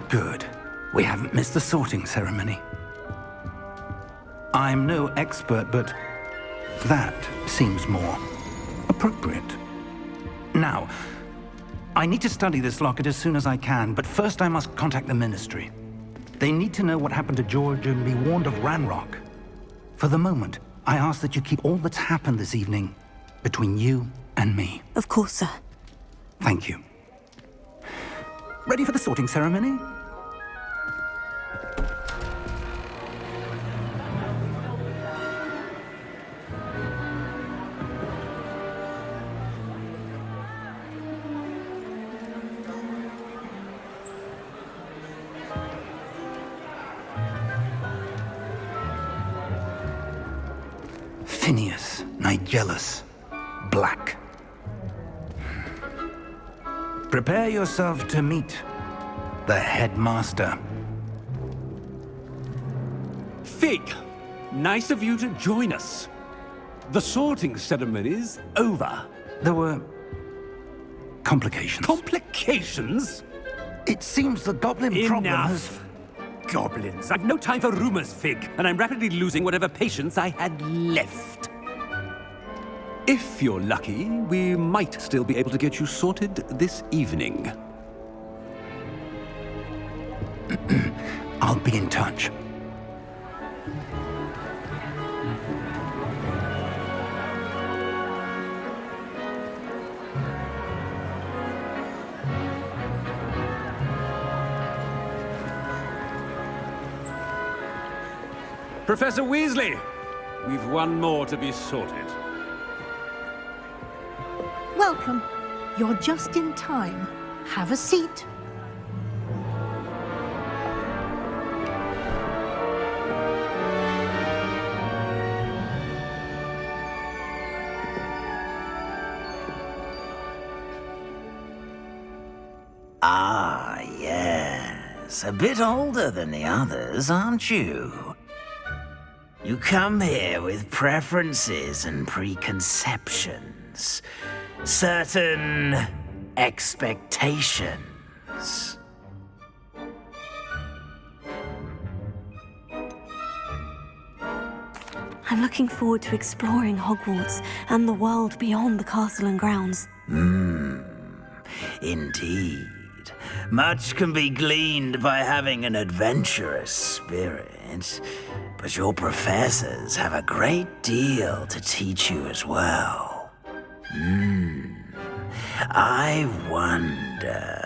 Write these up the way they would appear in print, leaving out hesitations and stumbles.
Good. We haven't missed the sorting ceremony. I'm no expert, but that seems more appropriate. Now, I need to study this locket as soon as I can, but first I must contact the Ministry. They need to know what happened to George and be warned of Ranrock. For the moment, I ask that you keep all that's happened this evening between you and me. Of course, sir. Thank you. Ready for the sorting ceremony? Phineas, Nigellus, Black. Prepare yourself to meet the headmaster. Fig, nice of you to join us. The sorting ceremony's over. There were complications. Complications? It seems the goblin problem has... Enough. Goblins. I've no time for rumors, Fig, and I'm rapidly losing whatever patience I had left. If you're lucky, we might still be able to get you sorted this evening. I'll be in touch. Professor Weasley, we've one more to be sorted. Welcome. You're just in time. Have a seat. Ah, yes. A bit older than the others, aren't you? You come here with preferences and preconceptions. Certain expectations. I'm looking forward to exploring Hogwarts and the world beyond the castle and grounds. Indeed. Much can be gleaned by having an adventurous spirit, but your professors have a great deal to teach you as well. I wonder...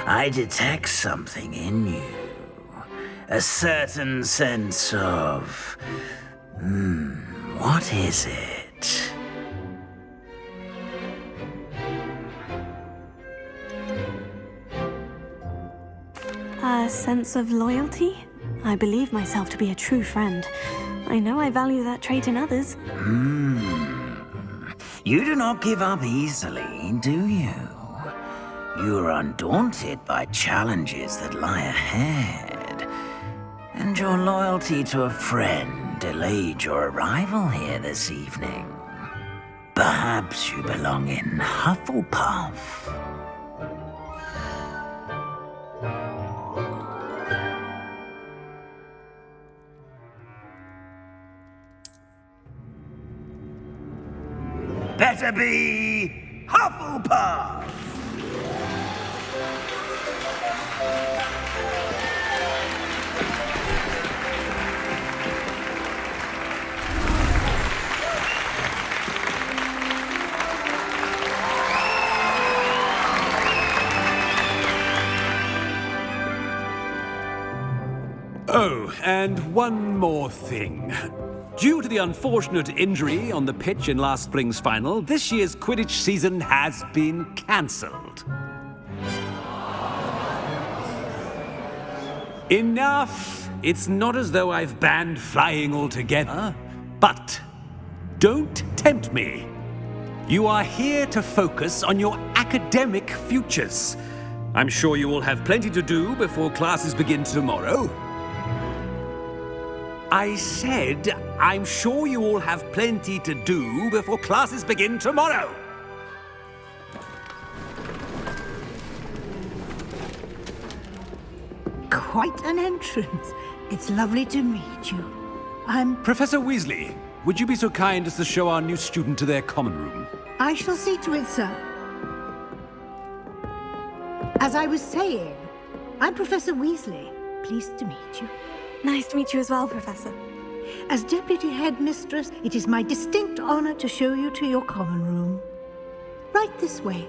I detect something in you. A certain sense of... what is it? A sense of loyalty? I believe myself to be a true friend. I know I value that trait in others. You do not give up easily, do you? You are undaunted by challenges that lie ahead. And your loyalty to a friend delayed your arrival here this evening. Perhaps you belong in Hufflepuff. Better be Hufflepuff! Oh, and one more thing. Due to the unfortunate injury on the pitch in last spring's final, this year's Quidditch season has been cancelled. Enough! It's not as though I've banned flying altogether, but don't tempt me. You are here to focus on your academic futures. I'm sure you will have plenty to do before classes begin tomorrow. I said, I'm sure you all have plenty to do before classes begin tomorrow. quite an entrance. It's lovely to meet you. Professor Weasley, would you be so kind as to show our new student to their common room? I shall see to it, sir. As I was saying, I'm Professor Weasley. Pleased to meet you. Nice to meet you as well, Professor. As Deputy Headmistress, it is my distinct honor to show you to your common room. Right this way.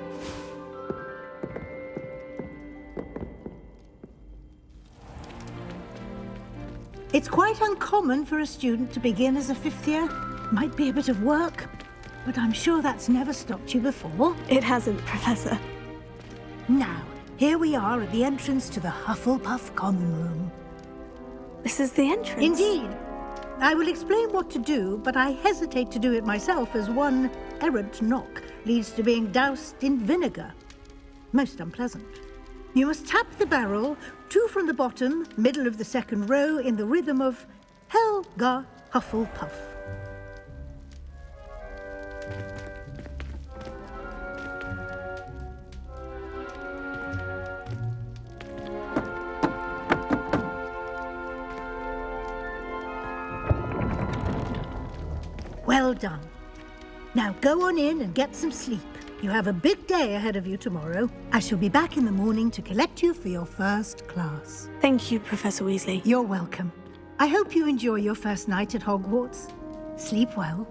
It's quite uncommon for a student to begin as a fifth year. Might be a bit of work, but I'm sure that's never stopped you before. It hasn't, Professor. Now, here we are at the entrance to the Hufflepuff common room. This is the entrance? Indeed. I will explain what to do, but I hesitate to do it myself as one errant knock leads to being doused in vinegar. Most unpleasant. You must tap the barrel, 2 from the bottom, middle of the second row, in the rhythm of Helga Hufflepuff. Well done. Now go on in and get some sleep. You have a big day ahead of you tomorrow. I shall be back in the morning to collect you for your first class. Thank you, Professor Weasley. You're welcome. I hope you enjoy your first night at Hogwarts. Sleep well.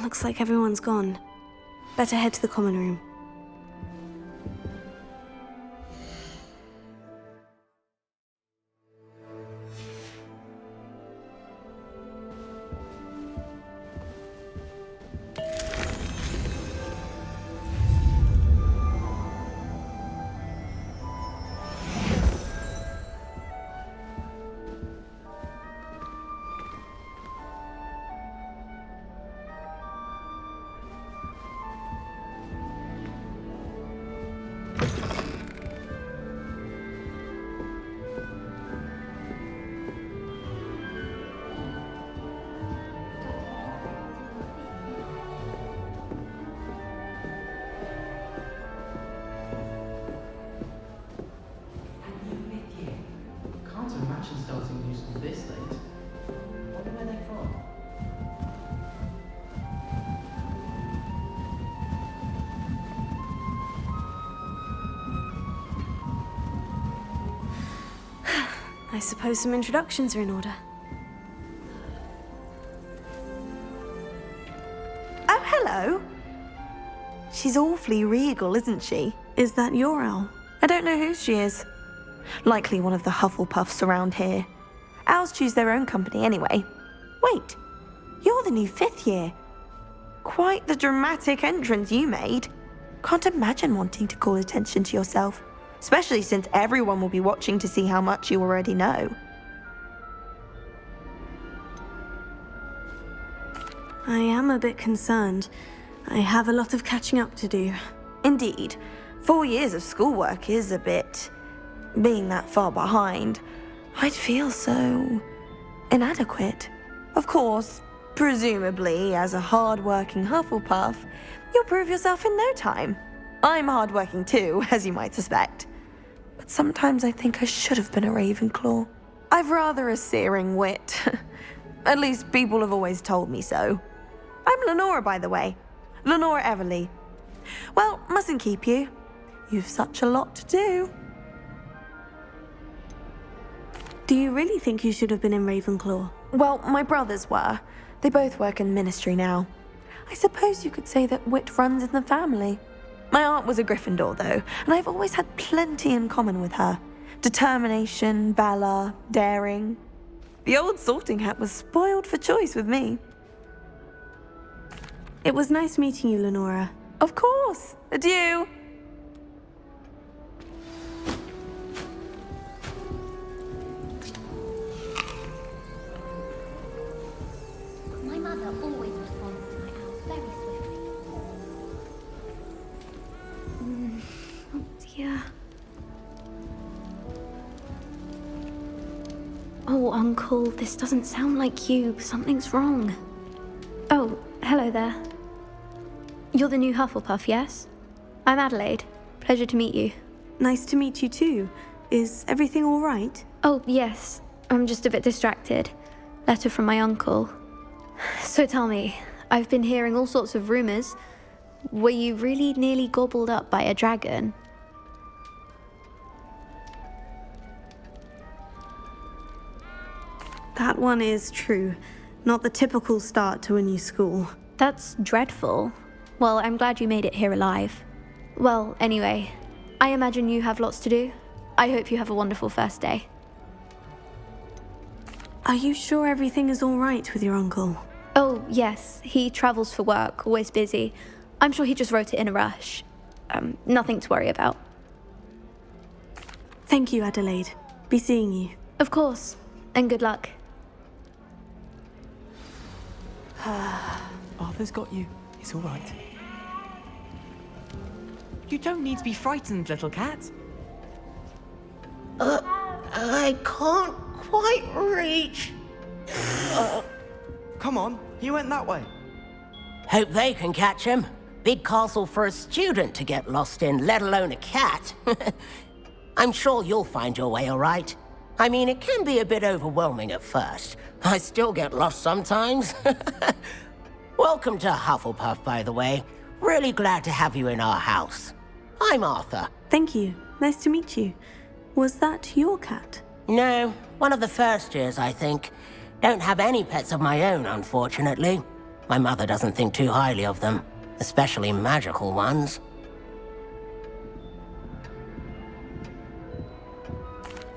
Looks like everyone's gone. Better head to the common room. Starting news this late. Wonder where they're from. I suppose some introductions are in order. Oh, hello. She's awfully regal, isn't she? Is that your owl? I don't know who she is. Likely one of the Hufflepuffs around here. Owls choose their own company anyway. Wait, you're the new 5th year. Quite the dramatic entrance you made. Can't imagine wanting to call attention to yourself, especially since everyone will be watching to see how much you already know. I am a bit concerned. I have a lot of catching up to do. Indeed, 4 years of schoolwork is a bit... Being that far behind, I'd feel so inadequate. Of course, presumably, as a hard-working Hufflepuff, you'll prove yourself in no time. I'm hard-working too, as you might suspect. But sometimes I think I should have been a Ravenclaw. I've rather a searing wit. At least people have always told me so. I'm Lenora, by the way. Lenora Everly. Well, mustn't keep you. You've such a lot to do. Do you really think you should have been in Ravenclaw? Well, my brothers were. They both work in ministry now. I suppose you could say that wit runs in the family. My aunt was a Gryffindor, though, and I've always had plenty in common with her. Determination, valor, daring. The old sorting hat was spoiled for choice with me. It was nice meeting you, Lenora. Of course. Adieu. My mother always responds to my owl very swiftly. Yeah. Oh, Uncle, this doesn't sound like you. Something's wrong. Oh, hello there. You're the new Hufflepuff, yes? I'm Adelaide. Pleasure to meet you. Nice to meet you too. Is everything all right? Oh, yes. I'm just a bit distracted. Letter from my uncle. So tell me, I've been hearing all sorts of rumors. Were you really nearly gobbled up by a dragon? That one is true. Not the typical start to a new school. That's dreadful. Well, I'm glad you made it here alive. Well, anyway, I imagine you have lots to do. I hope you have a wonderful first day. Are you sure everything is all right with your uncle? Oh, yes. He travels for work, always busy. I'm sure he just wrote it in a rush. Nothing to worry about. Thank you, Adelaide. Be seeing you. Of course. And good luck. Arthur's got you. It's all right. You don't need to be frightened, little cat. I can't quite reach. Come on, he went that way. Hope they can catch him. Big castle for a student to get lost in, let alone a cat. I'm sure you'll find your way all right. I mean, it can be a bit overwhelming at first. I still get lost sometimes. Welcome to Hufflepuff, by the way. Really glad to have you in our house. I'm Arthur. Thank you. Nice to meet you. Was that your cat? No, one of the first years, I think. Don't have any pets of my own, unfortunately. My mother doesn't think too highly of them, especially magical ones.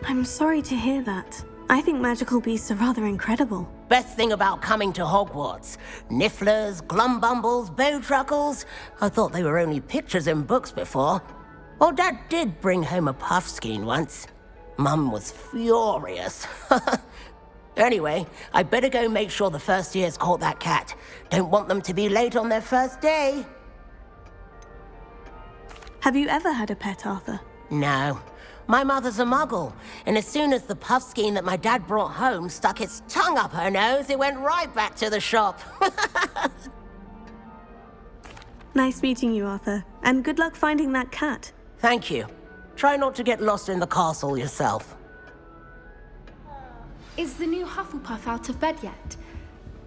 I'm sorry to hear that. I think magical beasts are rather incredible. Best thing about coming to Hogwarts. Nifflers, glumbumbles, bowtruckles. I thought they were only pictures in books before. Well, Dad did bring home a puffskein once. Mum was furious. Anyway, I better go make sure the first years caught that cat. Don't want them to be late on their first day. Have you ever had a pet, Arthur? No. My mother's a muggle, and as soon as the puffskein that my dad brought home stuck its tongue up her nose, it went right back to the shop. Nice meeting you, Arthur. And good luck finding that cat. Thank you. Try not to get lost in the castle yourself. Is the new Hufflepuff out of bed yet?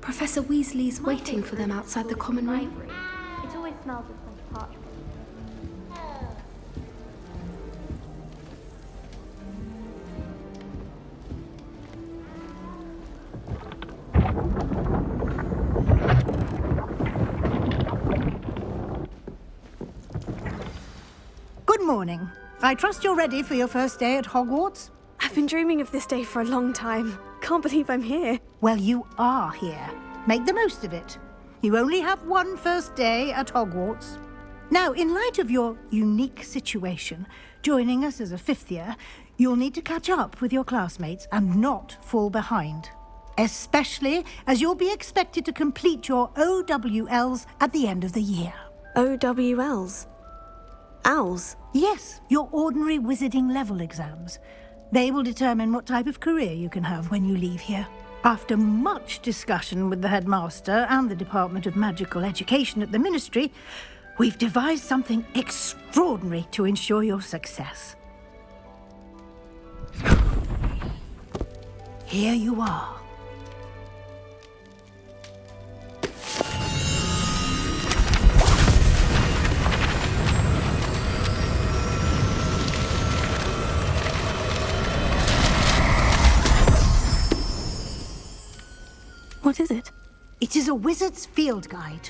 Professor Weasley's waiting for them outside the common room. It always smells of fresh parchment. Good morning. I trust you're ready for your first day at Hogwarts? I've been dreaming of this day for a long time. Can't believe I'm here. Well, you are here. Make the most of it. You only have one first day at Hogwarts. Now, in light of your unique situation, joining us as a fifth year, you'll need to catch up with your classmates and not fall behind. Especially as you'll be expected to complete your OWLs at the end of the year. OWLs? Owls? Yes, your ordinary wizarding level exams. They will determine what type of career you can have when you leave here. After much discussion with the headmaster and the Department of Magical Education at the Ministry, we've devised something extraordinary to ensure your success. Here you are. What is it? It is a wizard's field guide.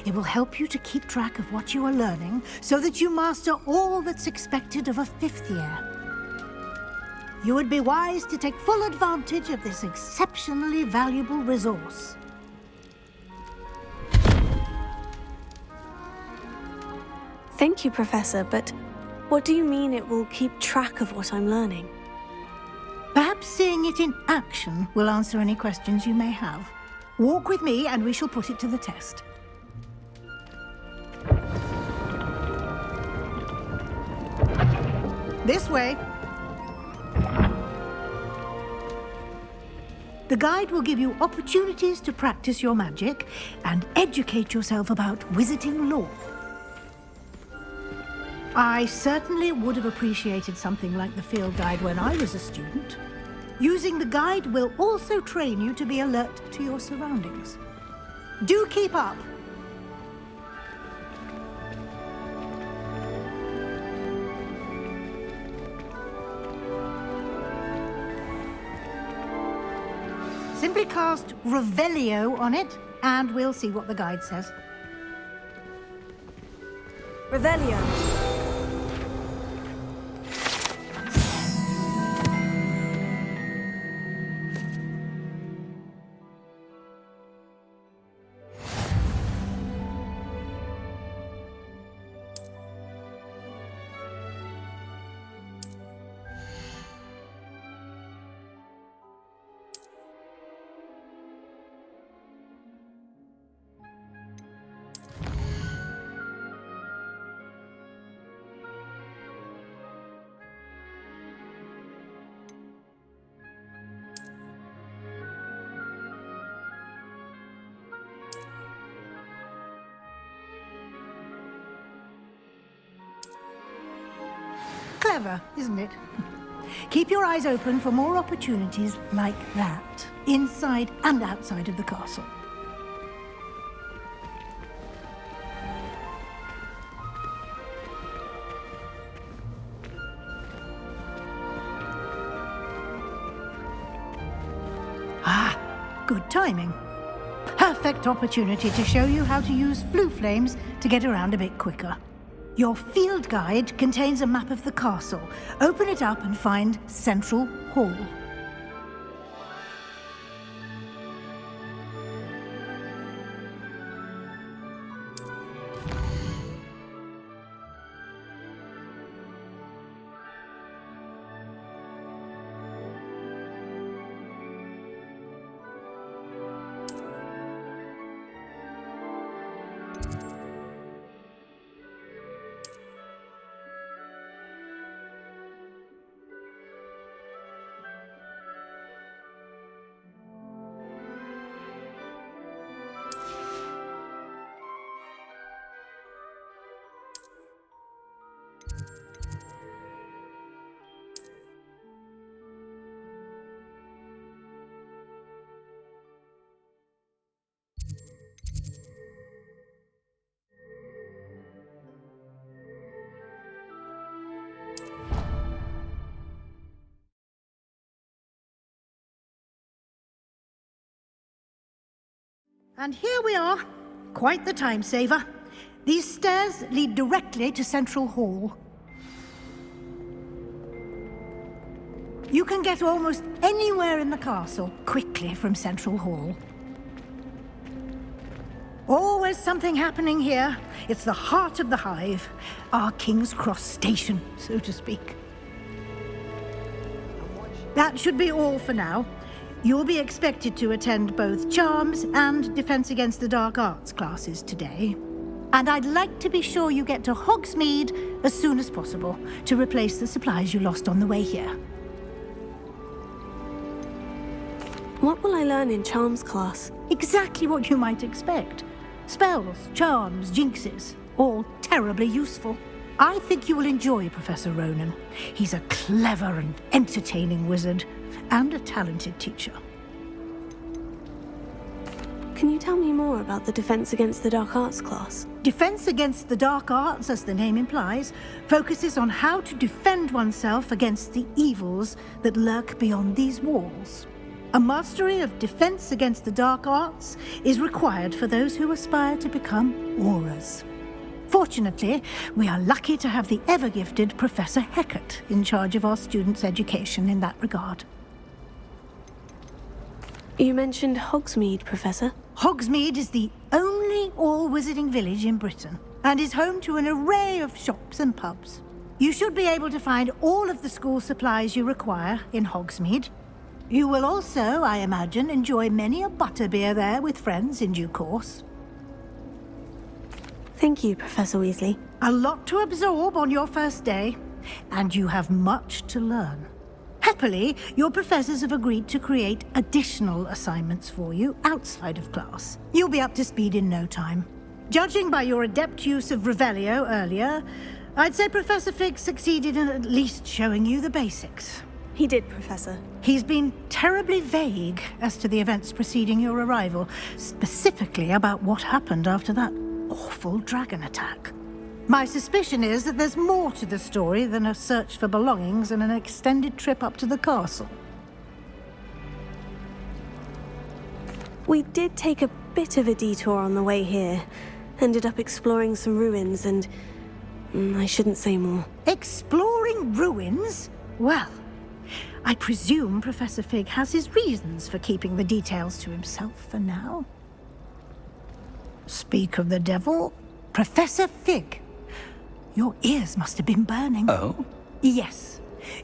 It will help you to keep track of what you are learning so that you master all that's expected of a fifth year. You would be wise to take full advantage of this exceptionally valuable resource. Thank you, Professor, but what do you mean it will keep track of what I'm learning? Perhaps seeing it in action will answer any questions you may have. Walk with me and we shall put it to the test. This way. The guide will give you opportunities to practice your magic and educate yourself about wizarding lore. I certainly would have appreciated something like the field guide when I was a student. Using the guide will also train you to be alert to your surroundings. Do keep up! Simply cast Revelio on it, and we'll see what the guide says. Revelio. Clever, isn't it? Keep your eyes open for more opportunities like that, inside and outside of the castle. Ah, good timing. Perfect opportunity to show you how to use flue flames to get around a bit quicker. Your field guide contains a map of the castle. Open it up and find Central Hall. And here we are. Quite the time saver. These stairs lead directly to Central Hall. You can get almost anywhere in the castle quickly from Central Hall. Always something happening here. It's the heart of the hive, our King's Cross station, so to speak. That should be all for now. You'll be expected to attend both Charms and Defense Against the Dark Arts classes today. And I'd like to be sure you get to Hogsmeade as soon as possible to replace the supplies you lost on the way here. What will I learn in Charms class? Exactly what you might expect. Spells, charms, jinxes, all terribly useful. I think you will enjoy Professor Ronan. He's a clever and entertaining wizard, and a talented teacher. Can you tell me more about the Defense Against the Dark Arts class? Defense Against the Dark Arts, as the name implies, focuses on how to defend oneself against the evils that lurk beyond these walls. A mastery of Defense Against the Dark Arts is required for those who aspire to become Aurors. Fortunately, we are lucky to have the ever-gifted Professor Hecat in charge of our students' education in that regard. You mentioned Hogsmeade, Professor. Hogsmeade is the only all-wizarding village in Britain, and is home to an array of shops and pubs. You should be able to find all of the school supplies you require in Hogsmeade. You will also, I imagine, enjoy many a butterbeer there with friends in due course. Thank you, Professor Weasley. A lot to absorb on your first day. and you have much to learn. Happily, your professors have agreed to create additional assignments for you outside of class. You'll be up to speed in no time. Judging by your adept use of Revelio earlier, I'd say Professor Fig succeeded in at least showing you the basics. He did, Professor. He's been terribly vague as to the events preceding your arrival, specifically about what happened after that awful dragon attack. My suspicion is that there's more to the story than a search for belongings and an extended trip up to the castle. We did take a bit of a detour on the way here. Ended up exploring some ruins and... I shouldn't say more. Exploring ruins? Well, I presume Professor Fig has his reasons for keeping the details to himself for now. Speak of the devil, Professor Fig. Your ears must have been burning. Oh? Yes.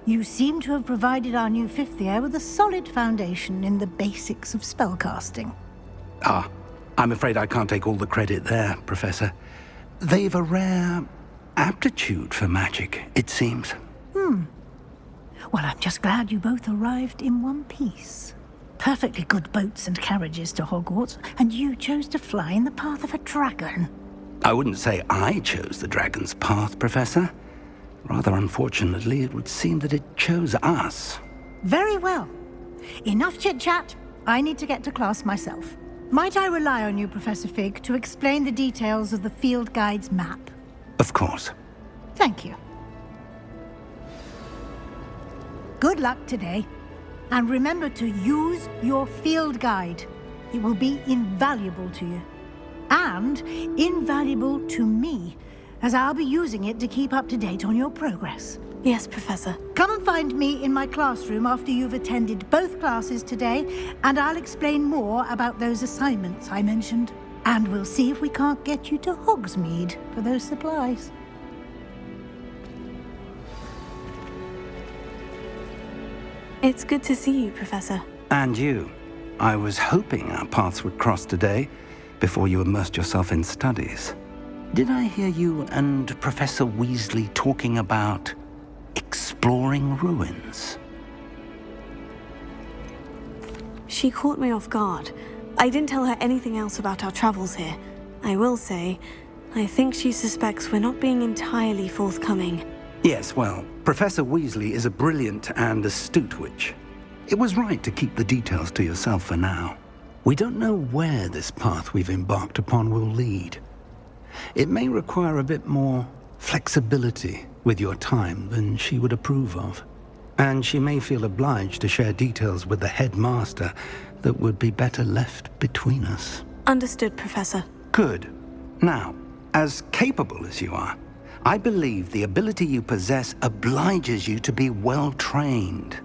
You seem to have provided our new fifth year with a solid foundation in the basics of spellcasting. Ah, I'm afraid I can't take all the credit there, Professor. They've a rare aptitude for magic, it seems. Well, I'm just glad you both arrived in one piece. Perfectly good boats and carriages to Hogwarts, and you chose to fly in the path of a dragon. I wouldn't say I chose the dragon's path, Professor. Rather unfortunately, it would seem that it chose us. Very well. Enough chit-chat. I need to get to class myself. Might I rely on you, Professor Fig, to explain the details of the field guide's map? Of course. Thank you. Good luck today. And remember to use your field guide. It will be invaluable to you. And invaluable to me, as I'll be using it to keep up to date on your progress. Yes, Professor. Come and find me in my classroom after you've attended both classes today, and I'll explain more about those assignments I mentioned. And we'll see if we can't get you to Hogsmeade for those supplies. It's good to see you, Professor. And you. I was hoping our paths would cross today, before you immersed yourself in studies. Did I hear you and Professor Weasley talking about exploring ruins? She caught me off guard. I didn't tell her anything else about our travels here. I will say, I think she suspects we're not being entirely forthcoming. Yes, well, Professor Weasley is a brilliant and astute witch. It was right to keep the details to yourself for now. We don't know where this path we've embarked upon will lead. It may require a bit more flexibility with your time than she would approve of. And she may feel obliged to share details with the headmaster that would be better left between us. Understood, Professor. Good. Now, as capable as you are, I believe the ability you possess obliges you to be well trained.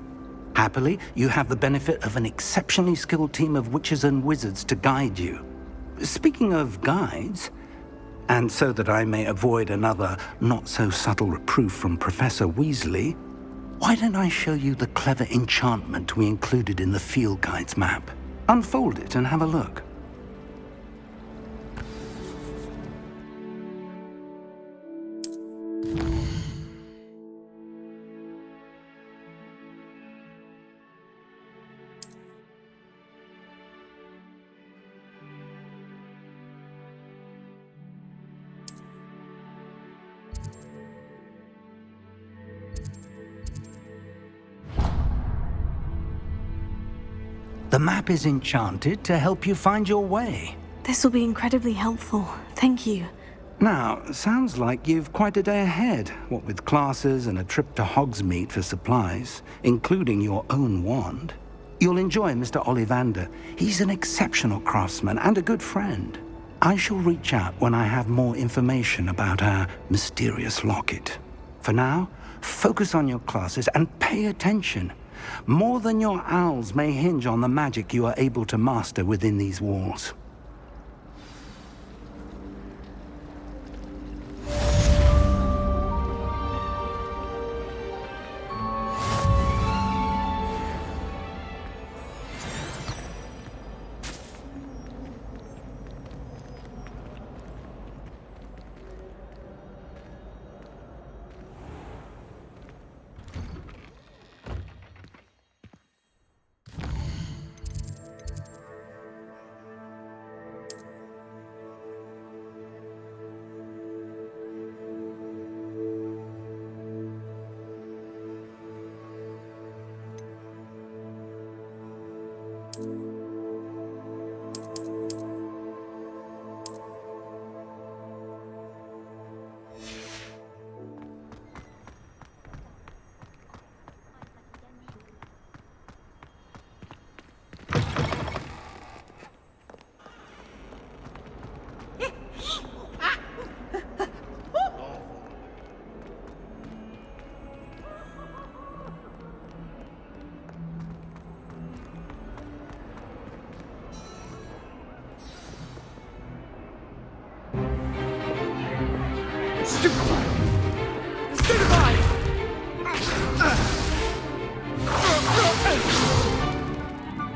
Happily, you have the benefit of an exceptionally skilled team of witches and wizards to guide you. Speaking of guides, and so that I may avoid another not-so-subtle reproof from Professor Weasley, why don't I show you the clever enchantment we included in the field guide's map? Unfold it and have a look. The map is enchanted to help you find your way. This will be incredibly helpful. Thank you. Now, sounds like you've quite a day ahead, what with classes and a trip to Hogsmeade for supplies, including your own wand. You'll enjoy Mr. Ollivander. He's an exceptional craftsman and a good friend. I shall reach out when I have more information about our mysterious locket. For now, focus on your classes and pay attention. More than your owls may hinge on the magic you are able to master within these walls.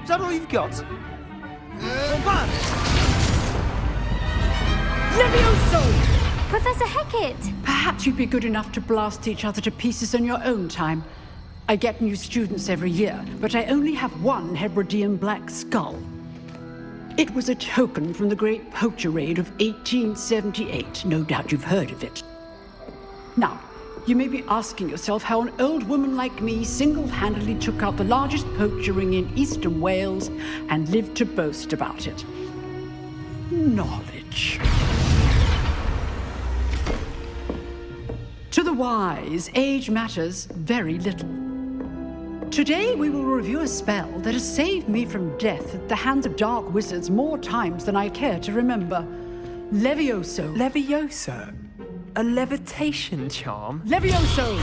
Is that all you've got? Levioso! Professor Hecat! Perhaps you'd be good enough to blast each other to pieces in your own time. I get new students every year, but I only have one Hebridean black skull. It was a token from the Great Poacher Raid of 1878. No doubt you've heard of it. Now, you may be asking yourself how an old woman like me single-handedly took out the largest poacher ring in eastern Wales and lived to boast about it. Knowledge. To the wise, age matters very little. Today we will review a spell that has saved me from death at the hands of dark wizards more times than I care to remember. Levioso. Levioso? A levitation charm? Levioso!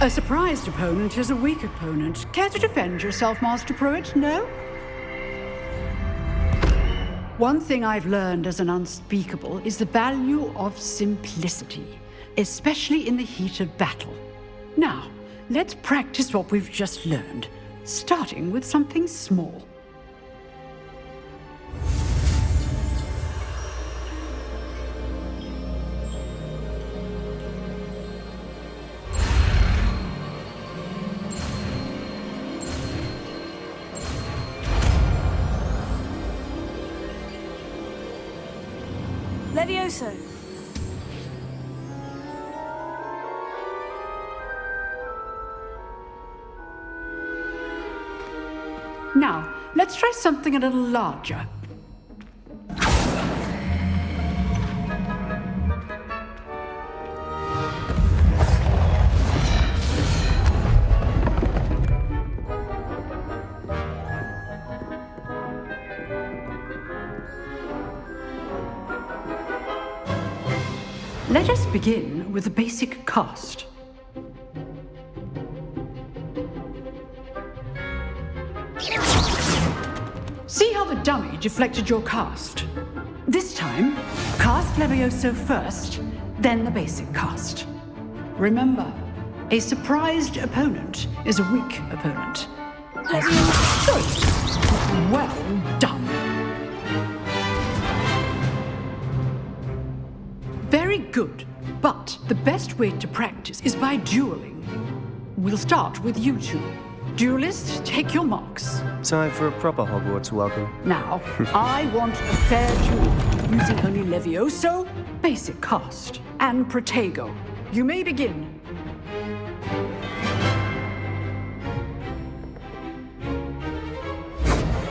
A surprised opponent is a weak opponent. Care to defend yourself, Master Pruitt? No? One thing I've learned as an unspeakable is the value of simplicity, especially in the heat of battle. Now, let's practice what we've just learned, starting with something small. Levioso. Now, let's try something a little larger. Let us begin with the basic cast. See how the dummy deflected your cast? This time, cast Levioso first, then the basic cast. Remember, a surprised opponent is a weak opponent. Levioso! Well done. Very good, but the best way to practice is by dueling. We'll start with you two. Duelists, take your marks. Time for a proper Hogwarts welcome. Now, I want a fair duel, using only Levioso, basic cast, and Protego. You may begin.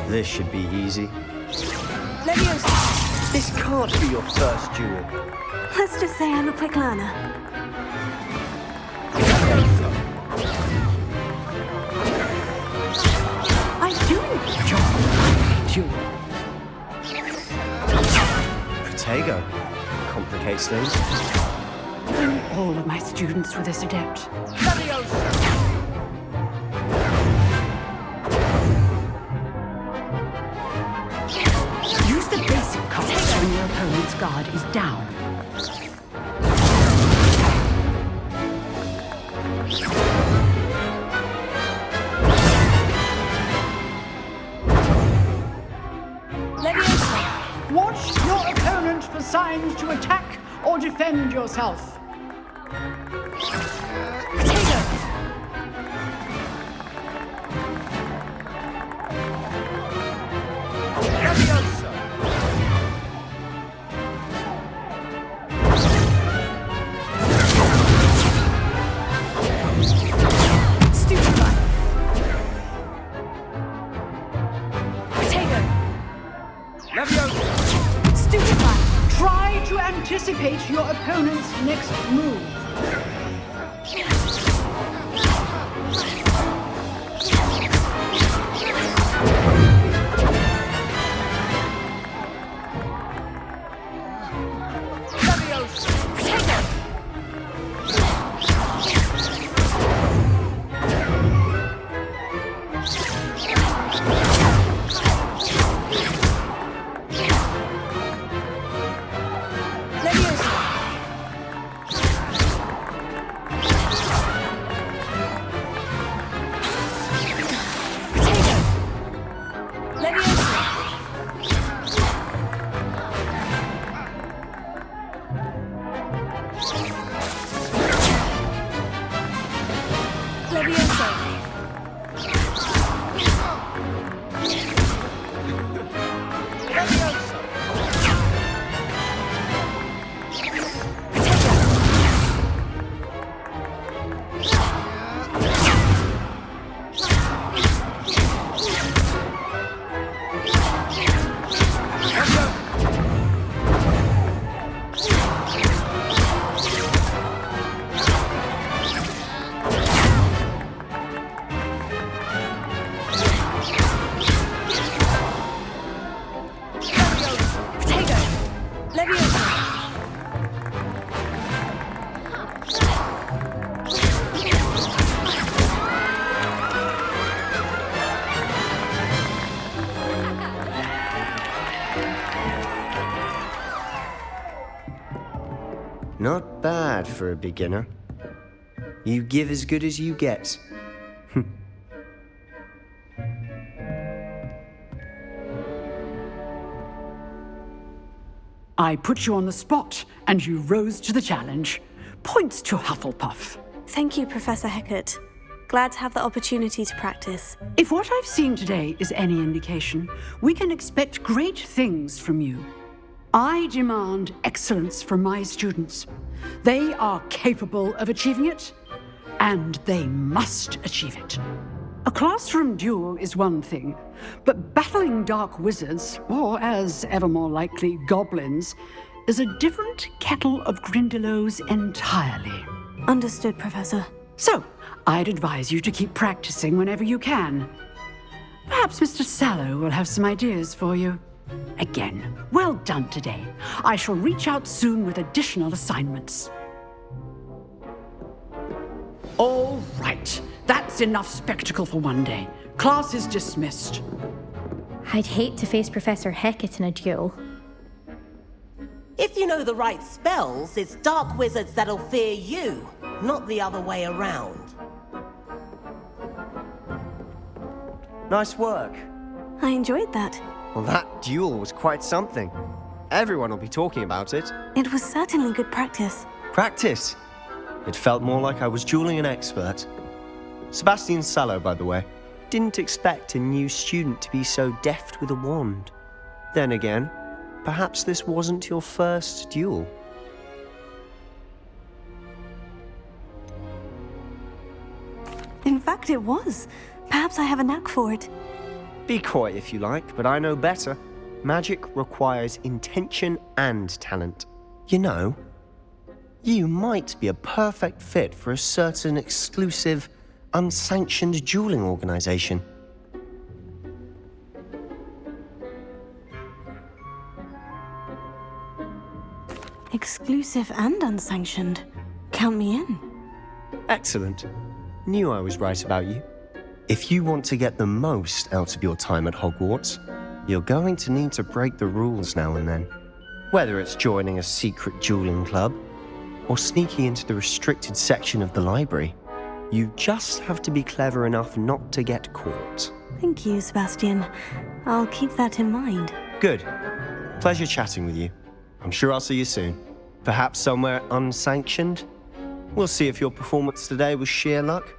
This should be easy. Levioso. This can't be your first duel. Let's just say I'm a quick learner. I do enjoy duel. Protego. Complicates things. All of my students were this adept. Use the basic cast when your opponent's guard is down. Watch your opponent for signs to attack or defend yourself. Next move. Not bad for a beginner. You give as good as you get. I put you on the spot, and you rose to the challenge. Points to Hufflepuff. Thank you, Professor Hecat. Glad to have the opportunity to practice. If what I've seen today is any indication, we can expect great things from you. I demand excellence from my students. They are capable of achieving it, and they must achieve it. A classroom duel is one thing, but battling dark wizards, or as ever more likely, goblins, is a different kettle of Grindylows entirely. Understood, Professor. So, I'd advise you to keep practicing whenever you can. Perhaps Mr. Sallow will have some ideas for you. Again, well done today. I shall reach out soon with additional assignments. All right. That's enough spectacle for one day. Class is dismissed. I'd hate to face Professor Hecat in a duel. If you know the right spells, it's dark wizards that'll fear you, not the other way around. Nice work. I enjoyed that. Well, that duel was quite something. Everyone will be talking about it. It was certainly good practice. Practice? It felt more like I was dueling an expert. Sebastian Sallow, by the way. Didn't expect a new student to be so deft with a wand. Then again, perhaps this wasn't your first duel. In fact, it was. Perhaps I have a knack for it. Be coy if you like, but I know better. Magic requires intention and talent. You know, you might be a perfect fit for a certain exclusive, unsanctioned dueling organization. Exclusive and unsanctioned. Count me in. Excellent. Knew I was right about you. If you want to get the most out of your time at Hogwarts, you're going to need to break the rules now and then. Whether it's joining a secret dueling club or sneaking into the restricted section of the library, you just have to be clever enough not to get caught. Thank you, Sebastian. I'll keep that in mind. Good. Pleasure chatting with you. I'm sure I'll see you soon. Perhaps somewhere unsanctioned? We'll see if your performance today was sheer luck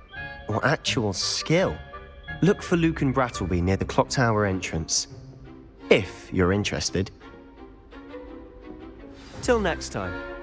or actual skill. Look for Luke and Brattleby near the clock tower entrance, if you're interested. Till next time.